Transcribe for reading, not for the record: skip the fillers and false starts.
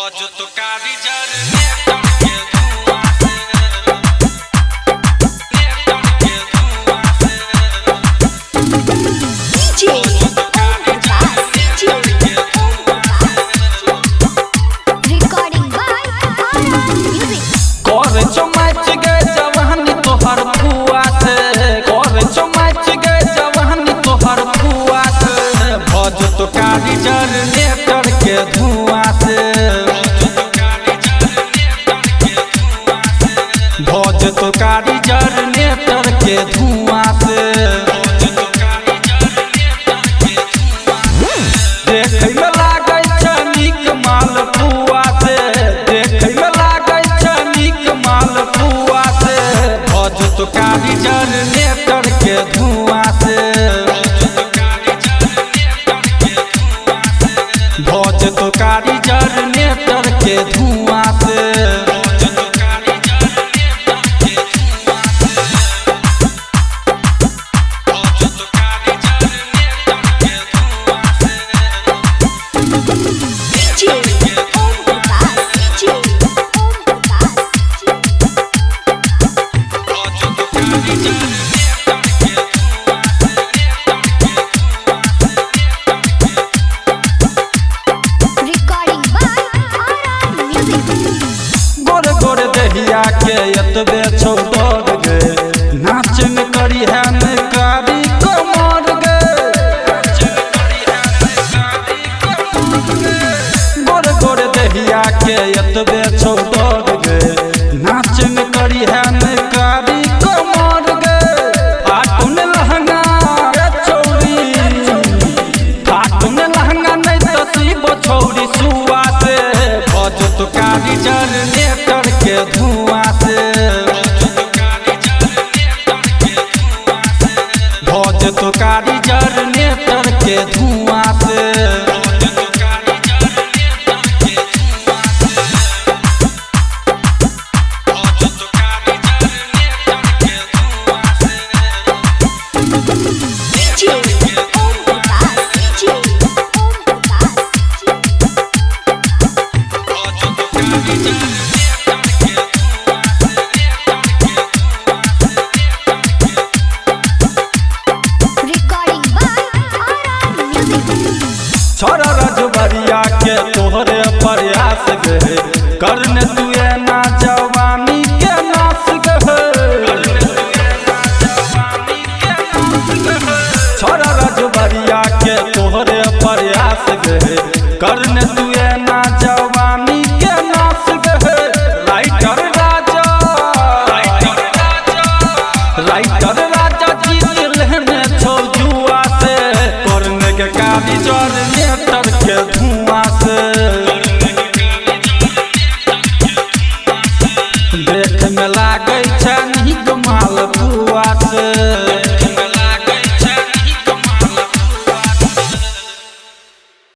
भोज तो कारीगर नेटम के धुआं से नेटम के धुआं से डीजे रिकॉर्डिंग बाय म्यूजिक कर चमच गए जवानी तोहर फुआ से कर चमच गए जवानी तोहर फुआ से भोज तो कारीगर नेटर के धुआं से भोज तो कारीगर नेटर के धुआं से देखे में लागै छै नीक माल फुआ से देखे में लागै छै नीक माल फुआ से भोज तो कारीगर नेटर के धुआं से भोज तो कारीगर नेटर के धुआं से DJ Om Prakash DJ Om Prakash recording by music गोरे गोरे दहिया के एतबे छोड़ गे नाच में करी है नकारी कमर गे गोरे गोरे दहिया के एतबे छोड़ गे नाच में करी है नकारी कमर गे फाटुन लहंगा रे चौड़ी फाटुन लहंगा नहीं तो सीबो छौड़ी सुआ से भोज तो कारीगर नेटर के धुआं से भोज तो कारीगर नेटर के धुआं से DJ Om Prakash DJ Om Prakash recording by music छोरा रजबरिया के तोहरे प्रयास गए करने तुए ना जवानी के नाश गए छोरा रजबरिया के तोहरे प्रयास गए करने तुए ना जवानी के नाश गए राइटर राजा राइटर राजा जीत लेने छौ जुआ से करने के कारीगर